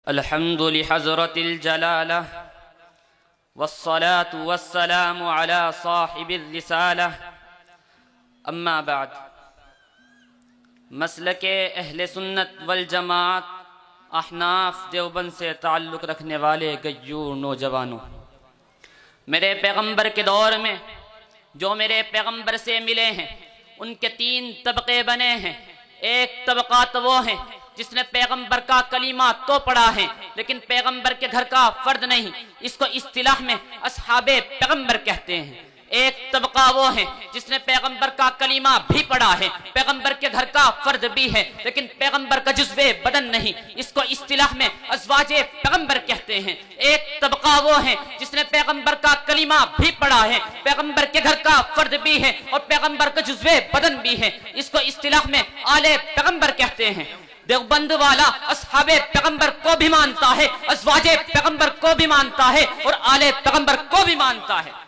अल्हम्दुलिल्लाहि हज़रतिल जलालह वस्सलातु वस्सलामु अला साहिबिर रिसालह अम्मा बाद। मसलके अहले सुन्नत वल जमात अहनाफ देवबंद से ताल्लुक़ रखने वाले गय्यूर नौजवानों, मेरे पैगंबर के दौर में जो मेरे पैगंबर से मिले हैं उनके तीन तबके बने हैं। एक तबका तो वो है जिसने पैगंबर का कलीमा तो पढ़ा है लेकिन पैगंबर के घर का फर्द नहीं, इसको इस्तिलाह में असहाबे पैगंबर कहते हैं। एक तबका वो है जिसने पैगंबर का कलीमा भी पढ़ा है, पैगंबर के घर का फर्द भी है लेकिन पैगंबर का जुज़्वे बदन नहीं, इसको इस्तिलाह में अज़वाजे पैगंबर कहते हैं। एक तबका वो है जिसने पैगंबर का कलीमा भी पढ़ा है, पैगंबर के घर का फर्द भी है और पैगंबर का जुज़्वे बदन भी है, इसको इस्तिलाह में आले पैगंबर कहते हैं। देवबंद वाला असहाबे पैगंबर को भी मानता है, अज़वाजे पैगंबर को भी मानता है और आले पैगंबर को भी मानता है।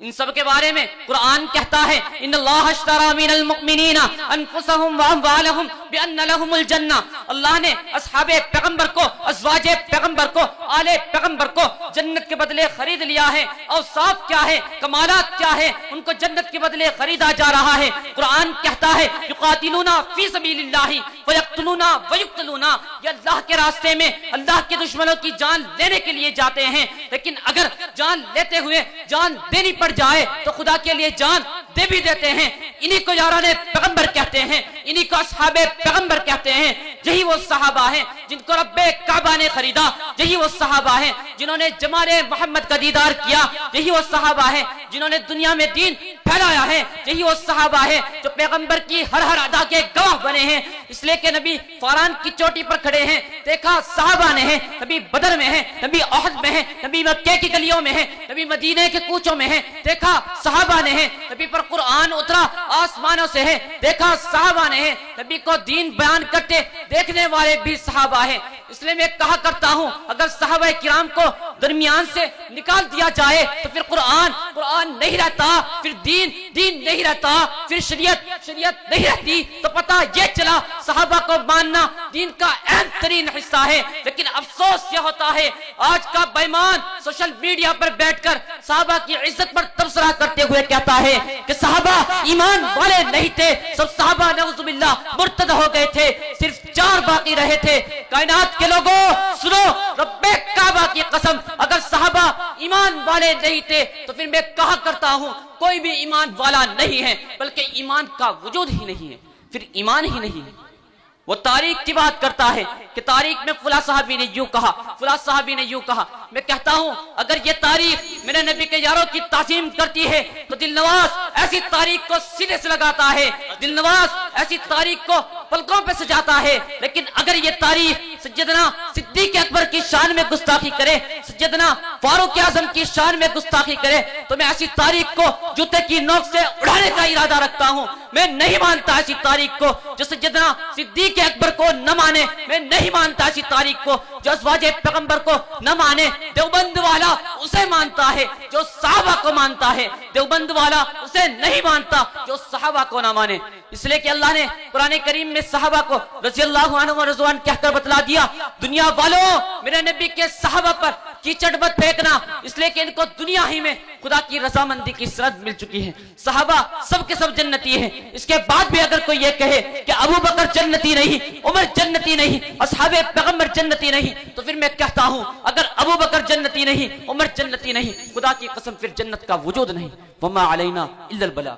इन सब के बारे में कुरान कहता है इन्नल्लाह अश्तरा मिनल मुमिनीना अनफुसहुम व अम्वालहुम बिअन्न लहुमुल जन्नह। अल्लाह ने असहाबे पैगंबर को, अज़वाजे पैगंबर को, आले पैगंबर को जन्नत के बदले खरीद लिया है। और साफ क्या है, कमालात क्या है, उनको जन्नत के बदले खरीदा जा रहा है। कुरान कहता है युकातिलूना फी सबीलिल्लाहि वयक्तुलूना वयुक्तलूना, ये अल्लाह के रास्ते में अल्लाह के दुश्मनों की जान लेने के लिए जाते हैं, लेकिन अगर जान लेते हुए जान देनी पड़ जाए तो खुदा के लिए जान दे भी देते हैं। इन्हीं को याराने पैगंबर कहते हैं, इन्हीं को असहाबे पैगंबर कहते हैं। यही वो सहाबा हैं जिनको रब्बे काबा ने खरीदा, यही वो सहाबा हैं जिन्होंने जमाने मोहम्मद का दीदार किया, यही वो सहाबा हैं जिन्होंने दुनिया में दीन फैलाया है, यही वो सहाबा है जो पैगंबर की हर हर अदा के गवाह बने हैं। इसलिए कि नबी फौरान की चोटी पर खड़े हैं, देखा सहाबा ने है, नबी बदर में है, नबी ओहद में है, नबी मक्के की गलियों में है, नबी मदीने के कूचों में है, देखा सहाबा ने है, नबी पर कुरान उतरा आसमानों से है, देखा सहाबा ने है, नबी को दीन बयान करते देखने वाले भी सहाबा है। इसलिए मैं कहा करता हूं अगर सहाबा किराम को दरमियान से निकाल दिया जाए तो फिर कुरान नहीं रहता, फिर दीन नहीं रहता, फिर शरीयत नहीं रहती। तो पता ये चला सहाबा को मानना दीन का अहम तरीन हिस्सा है। लेकिन अफसोस यह होता है आज का बेईमान सोशल मीडिया पर बैठकर सहाबा की इज्जत पर तबसरा करते हुए कहता है कि सहाबा ईमान वाले नहीं थे, सब सहाबा नऊजुबिल्लाह मुर्तद हो गए थे, सिर्फ 4 बाकी रहे थे। कायनात के लोगों सुनो, रब्बे काबा की कसम, अगर सहाबा ईमान वाले नहीं थे तो फिर मैं कहा करता हूं कोई भी ईमान वाला नहीं है, बल्कि ईमान का वजूद ही नहीं है, फिर ईमान ही नहीं है। वो तारीख की बात करता है कि तारीख में फुला साहबी ने यूं कहा, फुला साहबी ने यूं कहा। मैं कहता हूं अगर ये तारीख मेरे नबी के यारों की ताज़ीम करती है तो दिलनवाज ऐसी तारीख को सीने से लगाता है, दिलनवाज ऐसी तारीख को पलकों पे सजाता है। लेकिन अगर ये तारीख सैयदना सिद्दीक़ अकबर की शान में गुस्ताखी करे, सैयदना फारूक आज़म की शान में गुस्ताखी करे तो मैं ऐसी तारीख को जूते की नोक से उड़ाने का इरादा रखता हूं। मैं नहीं मानता ऐसी तारीख को जो सैयदना सिद्दीक़ अकबर को न माने, मैं नहीं मानता ऐसी तारीख को जो अज़वाजे पैगंबर को न माने। देवबंद वाला उसे मानता है जो सहाबा को मानता है, देवबंद वाला उसे नहीं मानता जो सहाबा को ना माने। इसलिए कि अल्लाह ने कुरान करीम में सहाबा को रज़ियल्लाहु अन्हुम व रज़वान कहकर बतला दिया, दुनिया वालों मेरे नबी के सहाबा पर कीचड़ मत फेंकना, इसलिए कि इनको दुनिया ही में खुदा की रजामंदी की सरहद मिल चुकी है। सहाबा सब के सब जन्नती है। इसके बाद भी अगर कोई ये कहे कि अबू बकर जन्नती नहीं, उमर जन्नती नहीं, असहाबे पैगंबर जन्नती नहीं, तो फिर मैं कहता हूं अगर अबू बकर जन्नती नहीं, उमर जन्नती नहीं, खुदा की कसम फिर जन्नत का वजूद नहीं। वमा अलैना इल्लल बला।